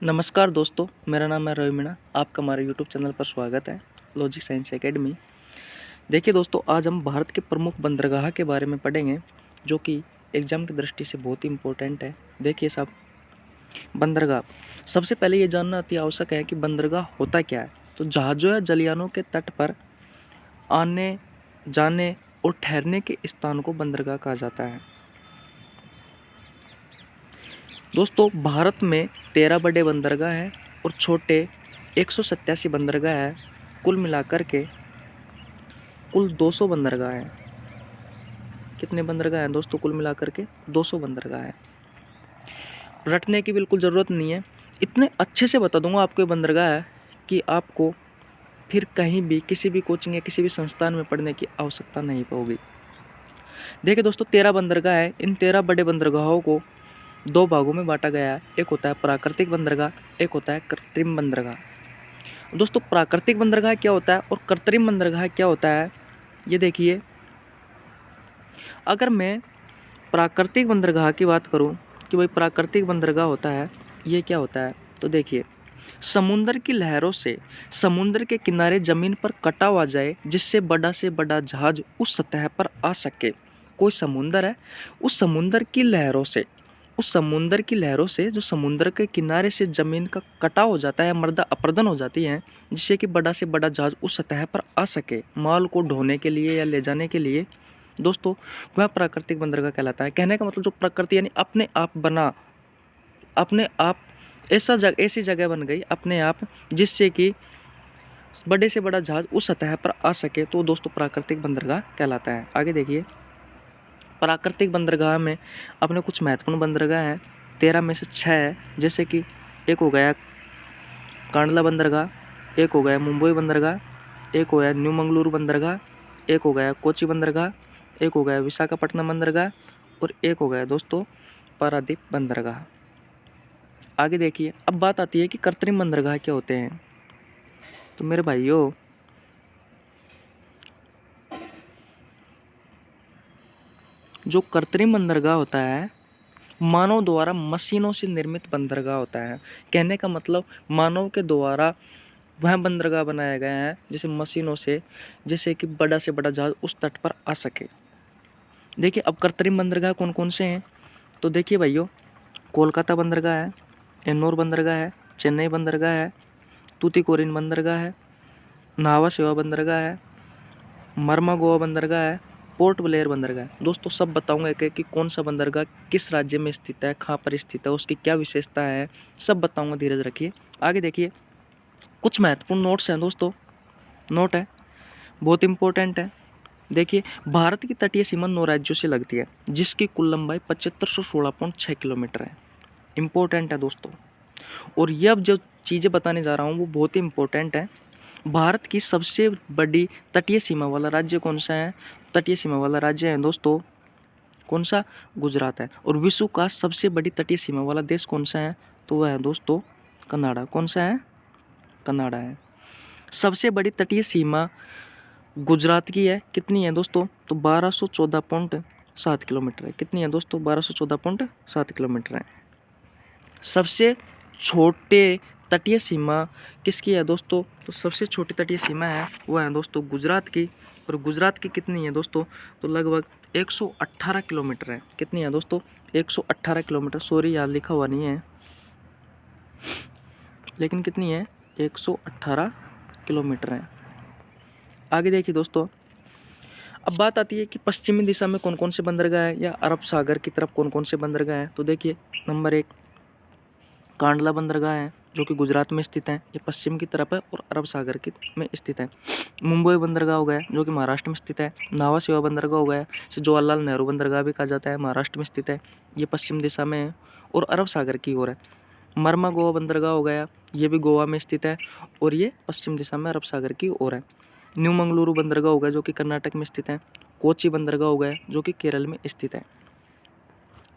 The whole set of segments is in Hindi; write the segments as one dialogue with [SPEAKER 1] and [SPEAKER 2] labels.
[SPEAKER 1] नमस्कार दोस्तों, मेरा नाम है रवि मीणा। आपका हमारे यूट्यूब चैनल पर स्वागत है, लॉजिक साइंस एकेडमी। देखिए दोस्तों, आज हम भारत के प्रमुख बंदरगाह के बारे में पढ़ेंगे, जो कि एग्जाम की दृष्टि से बहुत ही इम्पोर्टेंट है। देखिए साहब, बंदरगाह, सबसे पहले ये जानना अति आवश्यक है कि बंदरगाह होता क्या है। तो जहाज़ों या जलयानों के तट पर आने जाने और ठहरने के स्थान को बंदरगाह कहा जाता है। दोस्तों, भारत में 13 बड़े बंदरगाह हैं और छोटे 187 बंदरगाह हैं। कुल मिलाकर के कुल 200 बंदरगाह हैं। कितने बंदरगाह हैं दोस्तों? कुल मिलाकर के 200 बंदरगाह हैं। रटने की बिल्कुल ज़रूरत नहीं है, इतने अच्छे से बता दूंगा आपको ये बंदरगाह है कि आपको फिर कहीं भी किसी भी कोचिंग या किसी भी संस्थान में पढ़ने की आवश्यकता नहीं होगी। देखिए दोस्तों, 13 बंदरगाह है। इन 13 बड़े बंदरगाहों को दो भागों में बांटा गया है। एक होता है प्राकृतिक बंदरगाह, एक होता है कृत्रिम बंदरगाह। दोस्तों, प्राकृतिक बंदरगाह क्या होता है और कृत्रिम बंदरगाह क्या होता है, ये देखिए। अगर मैं प्राकृतिक बंदरगाह की बात करूं कि भाई प्राकृतिक बंदरगाह होता है, ये क्या होता है, तो देखिए, समुद्र की लहरों से समुद्र के किनारे जमीन पर कटाव आ जाए, जिससे बड़ा से बड़ा जहाज उस सतह पर आ सके। कोई समुद्र है, उस समुद्र की लहरों से जो समुद्र के किनारे से जमीन का कटाव हो जाता है, मृदा अपरदन हो जाती है, जिससे कि बड़ा से बड़ा जहाज उस सतह पर आ सके माल को ढोने के लिए या ले जाने के लिए। दोस्तों, वह प्राकृतिक बंदरगाह कहलाता है। कहने का मतलब जो प्रकृति यानी अपने आप ऐसी जगह बन गई अपने आप, जिससे कि बड़े से बड़ा जहाज उस सतह पर आ सके, तो दोस्तों प्राकृतिक बंदरगाह कहलाता है। आगे देखिए, प्राकृतिक बंदरगाह में अपने कुछ महत्वपूर्ण बंदरगाह हैं। 13 में से 6 है, जैसे कि एक हो गया कांडला बंदरगाह, एक हो गया मुंबई बंदरगाह, एक हो गया न्यू मंगलुरु बंदरगाह, एक हो गया कोची बंदरगाह, एक हो गया विशाखापट्टनम बंदरगाह और एक हो गया दोस्तों पारादीप बंदरगाह। आगे देखिए, अब बात आती है कि कृत्रिम बंदरगाह क्या होते हैं। तो मेरे भाइयों, जो कृत्रिम बंदरगाह होता है, मानव द्वारा मशीनों से निर्मित बंदरगाह होता है। कहने का मतलब मानव के द्वारा वह बंदरगाह बनाया गया है जैसे मशीनों से, जैसे कि बड़ा से बड़ा जहाज उस तट पर आ सके। देखिए, अब कृत्रिम बंदरगाह कौन कौन से हैं, तो देखिए भाइयों, कोलकाता बंदरगाह है, एन्नोर बंदरगाह है, चेन्नई बंदरगाह है, तूतीकोरिन बंदरगाह है, नावा शेवा बंदरगाह है, मरमा गोवा बंदरगाह है, पोर्ट ब्लेयर बंदरगाह है। दोस्तों, सब बताऊंगा एक एक कि कौन सा बंदरगाह किस राज्य में स्थित है, कहाँ पर स्थित है, उसकी क्या विशेषता है, सब बताऊंगा। धीरज रखिए। आगे देखिए, कुछ महत्वपूर्ण नोट्स हैं दोस्तों। नोट है, बहुत इंपॉर्टेंट है। देखिए, भारत की तटीय सीमा 9 राज्यों से लगती है, जिसकी कुल लंबाई 7516.6 किलोमीटर है। इंपॉर्टेंट है दोस्तों। और ये अब जो चीज़ें बताने जा रहा हूँ वो बहुत ही इंपॉर्टेंट है। भारत की सबसे बड़ी तटीय सीमा वाला राज्य कौन सा है? तटीय सीमा वाला राज्य है दोस्तों, कौन सा? गुजरात है। और विश्व का सबसे बड़ी तटीय सीमा वाला देश कौन सा है? तो वह है दोस्तों कनाडा। कौन सा है? कनाडा है। सबसे बड़ी तटीय सीमा गुजरात की है। कितनी है दोस्तों? तो 1214.7 किलोमीटर है। कितनी है दोस्तों? 1214.7 किलोमीटर है। सबसे छोटे तटीय सीमा किसकी है दोस्तों? तो सबसे छोटी तटीय सीमा है वह है दोस्तों गुजरात की। और गुजरात की कितनी है दोस्तों? तो लगभग 118 किलोमीटर है। कितनी है दोस्तों? 118 किलोमीटर। सॉरी यार, लिखा हुआ नहीं है, लेकिन कितनी है? 118 किलोमीटर है। आगे देखिए दोस्तों, अब बात आती है कि पश्चिमी दिशा में कौन कौन से बंदरगाह है या अरब सागर की तरफ कौन कौन से बंदरगाह हैं। तो देखिए, नंबर 1 कांडला बंदरगाह है, जो कि गुजरात में स्थित है। ये पश्चिम की तरफ है और अरब सागर की में स्थित है। मुंबई बंदरगाह हो गया, जो कि महाराष्ट्र में स्थित है। नावा शेवा बंदरगाह हो गया, इसे जवाहरलाल नेहरू बंदरगाह भी कहा जाता है, महाराष्ट्र में स्थित है। ये पश्चिम दिशा में है और अरब सागर की ओर है। मरमा गोवा बंदरगाह हो गया, ये भी गोवा में स्थित है और ये पश्चिम दिशा में अरब सागर की ओर है। न्यू मंगलुरु बंदरगाह हो गया, जो कि कर्नाटक में स्थित है। कोची बंदरगाह हो गया, जो कि केरल में स्थित है।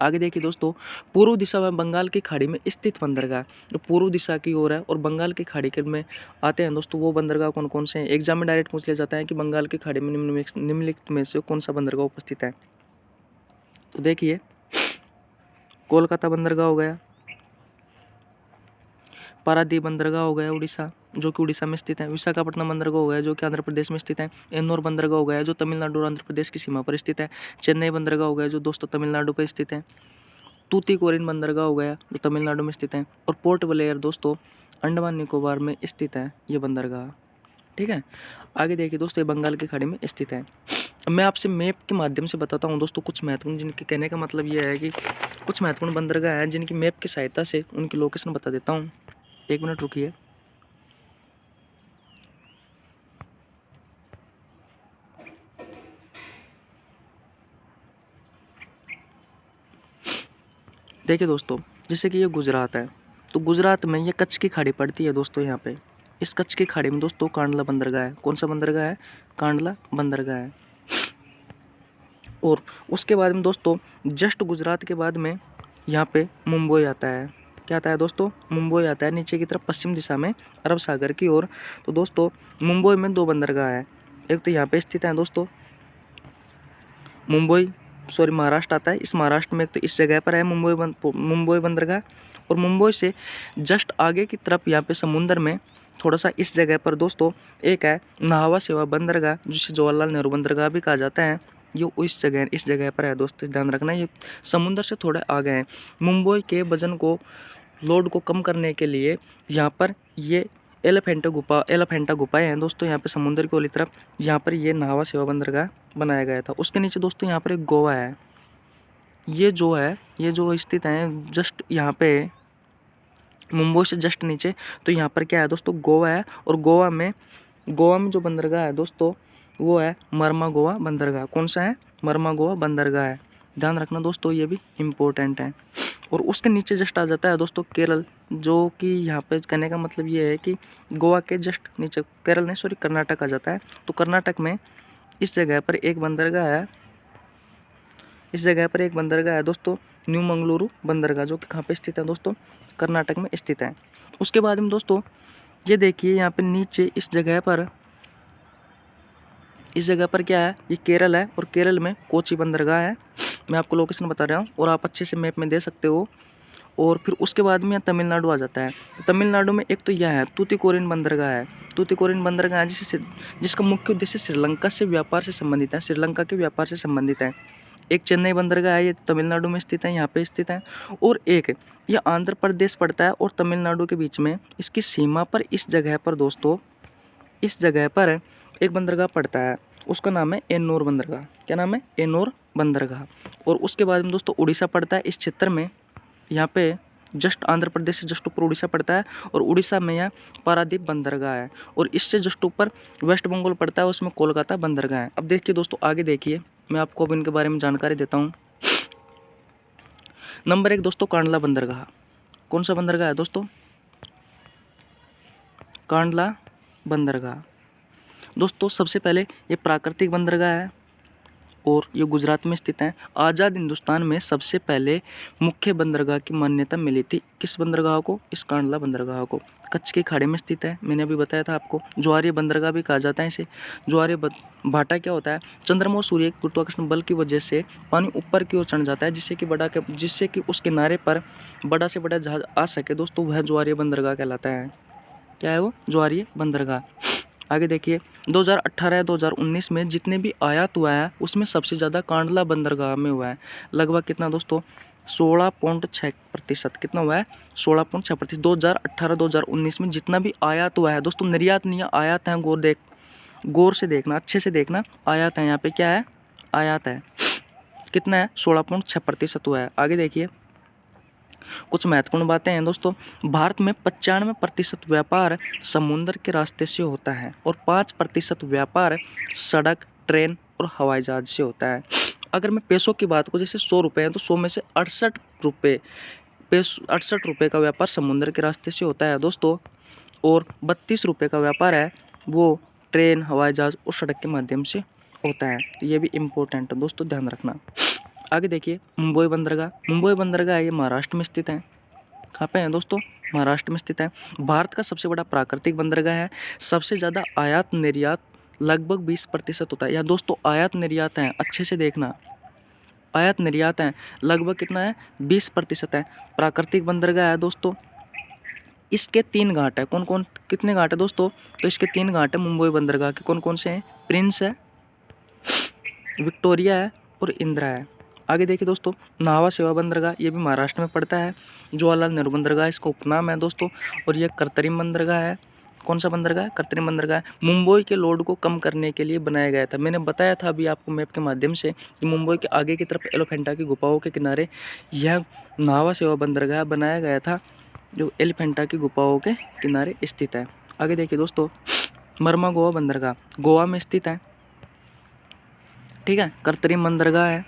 [SPEAKER 1] आगे देखिए दोस्तों, पूर्व दिशा में बंगाल की खाड़ी में स्थित बंदरगाह, जो पूर्व दिशा की ओर है और बंगाल की खाड़ी के में आते हैं दोस्तों, वो बंदरगाह कौन कौन से हैं। एग्जाम में डायरेक्ट पूछ लिया जाता है कि बंगाल की खाड़ी में निम्नलिखित में से कौन सा बंदरगाह उपस्थित है। तो देखिए, कोलकाता बंदरगाह हो गया, पारादीप बंदरगाह हो गया उड़ीसा, जो कि उड़ीसा में स्थित है। विशाखापट्टनम बंदरगाह हो गया जो कि आंध्र प्रदेश में स्थित है। एन्नोर बंदरगाह हो गया जो तमिलनाडु और आंध्र प्रदेश की सीमा पर स्थित है। चेन्नई बंदरगाह हो गया जो दोस्तों तमिलनाडु पर स्थित है। तूतीकोरिन बंदरगाह हो गया जो तमिलनाडु में स्थित है। और पोर्ट ब्लेयर दोस्तों अंडमान निकोबार में स्थित है ये बंदरगाह। ठीक है, आगे देखिए दोस्तों, ये बंगाल की खाड़ी में स्थित है। अब मैं आपसे मैप के माध्यम से बताता हूँ दोस्तों कुछ महत्वपूर्ण, जिनके कहने का मतलब ये है कि कुछ महत्वपूर्ण बंदरगाह हैं जिनकी मैप की सहायता से उनकी लोकेशन बता देता हूँ। 1 मिनट रुकिए। देखिए दोस्तों, जैसे कि ये गुजरात है, तो गुजरात में ये कच्छ की खाड़ी पड़ती है दोस्तों। यहाँ पे इस कच्छ की खाड़ी में दोस्तों कांडला बंदरगाह है। कौन सा बंदरगाह है? कांडला बंदरगाह है। और उसके बाद में दोस्तों जस्ट गुजरात के बाद में यहाँ पे मुंबई आता है। क्या आता है दोस्तों? मुंबई आता है नीचे की तरफ पश्चिम दिशा में अरब सागर की ओर। तो दोस्तों मुंबई में 2 बंदरगाह है। एक तो यहाँ पे स्थित है दोस्तों महाराष्ट्र आता है। इस महाराष्ट्र में एक तो इस जगह पर है मुंबई बंदरगाह। और मुंबई से जस्ट आगे की तरफ यहाँ पे समुंदर में थोड़ा सा इस जगह पर दोस्तों एक है नाहवा सेवा बंदरगाह, जिसे जवाहरलाल नेहरू बंदरगाह भी कहा जाता है। ये इस जगह पर है दोस्तों, ध्यान रखना। ये समुंदर से थोड़े आगे हैं। मुंबई के वजन को, लोड को कम करने के लिए यहाँ पर ये एलिफेंटा गुफाएं हैं दोस्तों। यहाँ पे समुद्र की ओली तरफ यहाँ पर ये नाहवा सेवा बंदरगाह बनाया गया था। उसके नीचे दोस्तों यहाँ पर एक गोवा है। ये जो स्थित है जस्ट यहाँ पे मुंबई से जस्ट नीचे। तो यहाँ पर क्या है दोस्तों? गोवा है। और गोवा में जो बंदरगाह है दोस्तों वो है मरमा गोवा बंदरगाह। कौन सा है? मरमा गोवा बंदरगाह है। ध्यान रखना दोस्तों, ये भी इम्पोर्टेंट है। और उसके नीचे जस्ट आ जाता है दोस्तों केरल, जो कि यहाँ पे कहने का मतलब ये है कि गोवा के जस्ट नीचे कर्नाटक आ जाता है। तो कर्नाटक में इस जगह पर एक बंदरगाह है दोस्तों, न्यू मंगलुरु बंदरगाह, जो कि कहाँ पे स्थित है दोस्तों? कर्नाटक में स्थित है। उसके बाद में दोस्तों ये देखिए यहाँ पे नीचे इस जगह पर क्या है? ये केरल है। और केरल में कोची बंदरगाह है। मैं आपको लोकेशन बता रहा हूँ और आप अच्छे से मैप में दे सकते हो। और फिर उसके बाद में यहाँ तमिलनाडु आ जाता है। तो तमिलनाडु में एक तो यह है तूतीकोरिन बंदरगाह है। तूतीकोरिन बंदरगाह है जिसका मुख्य उद्देश्य श्रीलंका से व्यापार से संबंधित है, श्रीलंका के व्यापार से संबंधित है। एक चेन्नई बंदरगाह है, ये तमिलनाडु में स्थित है, यहाँ पे स्थित है। और एक ये आंध्र प्रदेश पड़ता है और तमिलनाडु के बीच में इसकी सीमा पर इस जगह पर एक बंदरगाह पड़ता है। उसका नाम है एन्नोर बंदरगाह। क्या नाम है? एन्नोर बंदरगाह। और उसके बाद में दोस्तों उड़ीसा पड़ता है इस क्षेत्र में। यहाँ पे जस्ट आंध्र प्रदेश से जस्ट ऊपर उड़ीसा पड़ता है। और उड़ीसा में यहाँ पारादीप बंदरगाह है। और इससे जस्ट ऊपर वेस्ट बंगाल पड़ता है, उसमें कोलकाता बंदरगाह है। अब देखिए दोस्तों, आगे देखिए, मैं आपको अब इनके बारे में जानकारी देता हूँ। नंबर 1 दोस्तों कांडला बंदरगाह। कौन सा बंदरगाह है दोस्तों? कांडला बंदरगाह। दोस्तों सबसे पहले ये प्राकृतिक बंदरगाह है और ये गुजरात में स्थित है। आज़ाद हिंदुस्तान में सबसे पहले मुख्य बंदरगाह की मान्यता मिली थी किस बंदरगाह को? इस कांडला बंदरगाह को। कच्छ की खाड़ी में स्थित है, मैंने अभी बताया था आपको। ज्वारीय बंदरगाह भी कहा जाता है इसे। ज्वारीय भाटा क्या होता है? चंद्रमा और सूर्य के गुरुत्वाकर्षण बल की वजह से पानी ऊपर की ओर चढ़ जाता है, जिससे कि उस किनारे पर बड़ा से बड़ा जहाज आ सके दोस्तों, वह ज्वारीय बंदरगाह कहलाता है। क्या है वो? ज्वारीय बंदरगाह। आगे देखिए, 2018 या 2019 में जितने भी आयात हुआ है उसमें सबसे ज़्यादा कांडला बंदरगाह में हुआ है। लगभग कितना दोस्तों? 16.6%। कितना हुआ है? 16.6%। 2018-2019 में जितना भी आयात हुआ है दोस्तों, निर्यात नहीं है, आयात है। गौर से देखना, अच्छे से देखना, आयात है। यहाँ पे क्या है? आयात है। कितना है? 16.6% हुआ है। आगे देखिए, कुछ महत्वपूर्ण बातें हैं दोस्तों। भारत में 95% व्यापार समुद्र के रास्ते से होता है और 5% व्यापार सड़क, ट्रेन और हवाई जहाज से होता है। अगर मैं पैसों की बात करूँ, जैसे 100 रुपये हैं तो 100 में से 68 रुपये का व्यापार समुद्र के रास्ते से होता है दोस्तों। और 32 रुपये का व्यापार है वो ट्रेन, हवाई जहाज और सड़क के माध्यम से होता है। तो ये भी इम्पोर्टेंट है दोस्तों, ध्यान रखना। आगे देखिए, मुंबई बंदरगाह ये महाराष्ट्र में स्थित है। कहाँ पे है दोस्तों? महाराष्ट्र में स्थित है। भारत का सबसे बड़ा प्राकृतिक बंदरगाह है। सबसे ज़्यादा आयात निर्यात लगभग 20% होता है। या दोस्तों आयात निर्यात हैं, अच्छे से देखना, आयात निर्यात हैं लगभग कितना है? 20% है। प्राकृतिक बंदरगाह है दोस्तों, इसके 3 घाट है। कौन कौन कितने घाट है दोस्तों? तो इसके 3 घाट है मुंबई बंदरगाह के। कौन कौन से हैं? प्रिंस है, विक्टोरिया है और इंदिरा है। आगे देखिए दोस्तों, नावा सेवा बंदरगाह, ये भी महाराष्ट्र में पड़ता है। जवाहरलाल नेहरू बंदरगाह इसका उपनाम है दोस्तों। और ये कृत्रिम बंदरगाह है। कौन सा बंदरगाह है? कृत्रिम बंदरगाह है। मुंबई के लोड को कम करने के लिए बनाया गया था। मैंने बताया था अभी आपको मैप के माध्यम से कि मुंबई के आगे की तरफ एलिफेंटा की गुफाओं के किनारे यह नावा सेवा बंदरगाह बनाया गया था, जो एलिफेंटा की गुफाओं के किनारे स्थित है। आगे देखिए दोस्तों, मरमा गोवा बंदरगाह गोवा में स्थित है। ठीक है, कृत्रिम बंदरगाह है।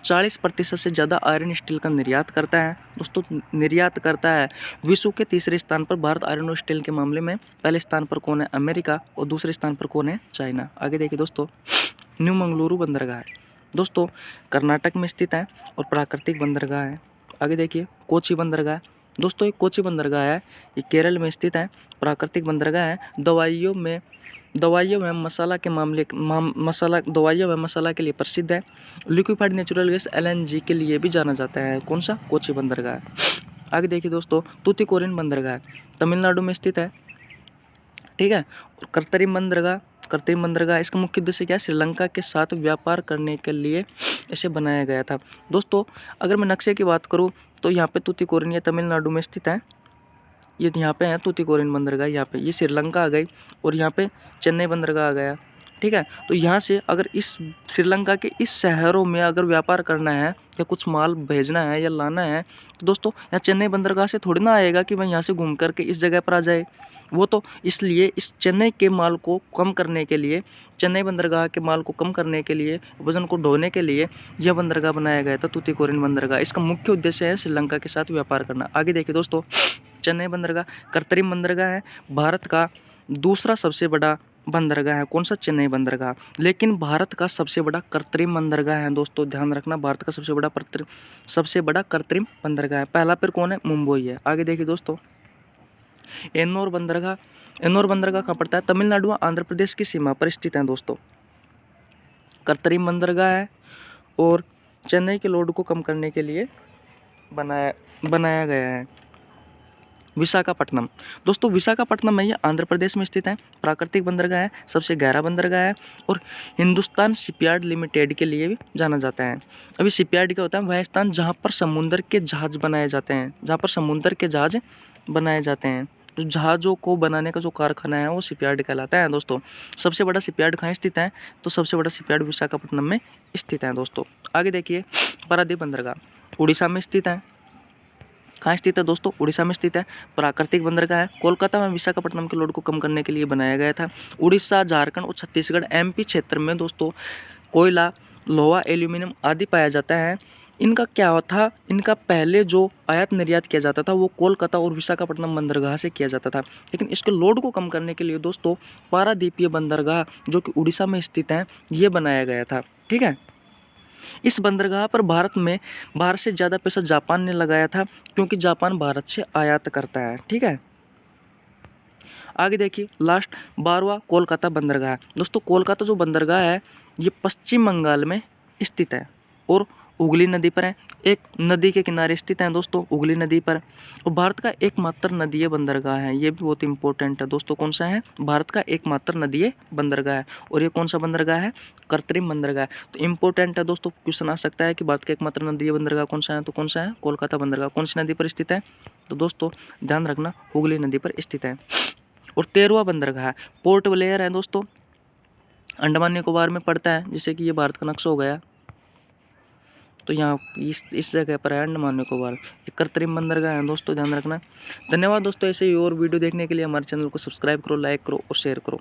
[SPEAKER 1] 40% से ज़्यादा आयरन स्टील का निर्यात करता है दोस्तों। निर्यात करता है। विश्व के तीसरे स्थान पर भारत आयरन और स्टील के मामले में। पहले स्थान पर कौन है? अमेरिका। और दूसरे स्थान पर कौन है? चाइना। आगे देखिए दोस्तों, न्यू मंगलुरु बंदरगाह है दोस्तों, कर्नाटक में स्थित है और प्राकृतिक बंदरगाह है। आगे देखिए, कोची बंदरगाह दोस्तों, एक कोची बंदरगाह है, ये केरल में स्थित है, प्राकृतिक बंदरगाह है। दवाइयों में मसाला के मामले दवाइयों में मसाला के लिए प्रसिद्ध है। लिक्विफाइड नेचुरल गैस LNG के लिए भी जाना जाता है। कौन सा? कोची बंदरगाह। आगे देखिए दोस्तों, तूतीकोरिन बंदरगाह तमिलनाडु में स्थित है। ठीक है, और कृत्रिम बंदरगाह इसका मुख्य उद्देश्य क्या है? श्रीलंका के साथ व्यापार करने के लिए इसे बनाया गया था दोस्तों। अगर मैं नक्शे की बात करूँ तो यहाँ पे तूतीकोरिन ये तमिलनाडु में स्थित है। ये यहाँ पे है तूतीकोरिन बंदरगाह, यहाँ पे ये श्रीलंका आ गई और यहाँ पे चेन्नई बंदरगाह आ गया। ठीक है, तो यहाँ से अगर इस श्रीलंका के इस शहरों में अगर व्यापार करना है या कुछ माल भेजना है या लाना है तो दोस्तों यहाँ चेन्नई बंदरगाह से थोड़ी ना आएगा कि भाई यहाँ से घूम करके इस जगह पर आ जाए। वो तो इसलिए इस चेन्नई के माल को कम करने के लिए, चेन्नई बंदरगाह के माल को कम करने के लिए, वजन को ढोने के लिए यह बंदरगाह बनाया गया था, तूतीकोरिन बंदरगाह। इसका मुख्य उद्देश्य है श्रीलंका के साथ व्यापार करना। आगे देखिए दोस्तों, चेन्नई बंदरगाह कृत्रिम बंदरगाह है, भारत का दूसरा सबसे बड़ा बंदरगाह है। कौन सा? चेन्नई बंदरगाह। लेकिन भारत का सबसे बड़ा कृत्रिम बंदरगाह है दोस्तों, ध्यान रखना, भारत का सबसे बड़ा कृत्रिम बंदरगाह है। पहला फिर कौन है? मुंबई है। आगे देखिए दोस्तों, एन्नोर बंदरगाह कहाँ पड़ता है? तमिलनाडु व आंध्र प्रदेश की सीमा पर स्थित है दोस्तों। कृत्रिम बंदरगाह है और चेन्नई के लोड को कम करने के लिए बनाया गया है। विशाखापट्टनम दोस्तों, विशाखापट्टनम में ये आंध्र प्रदेश में स्थित है, प्राकृतिक बंदरगाह है, सबसे गहरा बंदरगाह है और हिंदुस्तान शिपयार्ड लिमिटेड के लिए भी जाना जाता है। अभी शिपयार्ड क्या होता है? वह स्थान जहाँ पर समुद्र के जहाज बनाए जाते हैं, जो जहाज़ों को बनाने का जो कारखाना है वो शिपयार्ड कहलाता है दोस्तों। सबसे बड़ा शिपयार्ड कहाँ स्थित है? तो सबसे बड़ा शिपयार्ड विशाखापट्टनम में स्थित है दोस्तों। आगे देखिए, पारादीप बंदरगाह उड़ीसा में स्थित है। कहाँ स्थित है दोस्तों? उड़ीसा में स्थित है, प्राकृतिक बंदरगाह है। कोलकाता में विशाखापट्टनम के लोड को कम करने के लिए बनाया गया था। उड़ीसा, झारखंड और छत्तीसगढ़ MP क्षेत्र में दोस्तों कोयला, लोहा, एल्यूमिनियम आदि पाया जाता है। इनका क्या था? इनका पहले जो आयात निर्यात किया जाता था वो कोलकाता और विशाखापट्टनम बंदरगाह से किया जाता था। लेकिन इसके लोड को कम करने के लिए दोस्तों पारादीपीय बंदरगाह जो कि उड़ीसा में स्थित है ये बनाया गया था। ठीक है, इस बंदरगाह पर भारत से ज़्यादा पैसा जापान ने लगाया था, क्योंकि जापान भारत से आयात करता है। ठीक है, आगे देखिए, लास्ट 12वां कोलकाता बंदरगाह दोस्तों। कोलकाता जो बंदरगाह है ये पश्चिम बंगाल में स्थित है और हुगली नदी पर है। एक नदी के किनारे स्थित है दोस्तों, हुगली नदी पर। और भारत का एकमात्र नदीय बंदरगाह है, ये भी बहुत इंपॉर्टेंट है दोस्तों। कौन सा है? भारत का एकमात्र नदीय बंदरगाह है। और ये कौन सा बंदरगाह है? कृत्रिम बंदरगाह। तो इंपॉर्टेंट है दोस्तों, क्वेश्चन आ सकता है कि भारत का एकमात्र नदीय बंदरगाह कौन सा है? तो कौन सा है? कोलकाता बंदरगाह। कौन सी नदी पर स्थित है? तो दोस्तों ध्यान रखना, हुगली नदी पर स्थित है। और 13वां बंदरगाह पोर्ट ब्लेयर है दोस्तों, अंडमान निकोबार में पड़ता है, जैसे कि ये भारत का नक्शा हो गया। तो यहाँ इस जगह पर है अंडमान निकोबार। एक कृत्रिम बंदरगाह है दोस्तों, ध्यान रखना। धन्यवाद दोस्तों, ऐसे ही और वीडियो देखने के लिए हमारे चैनल को सब्सक्राइब करो, लाइक करो और शेयर करो।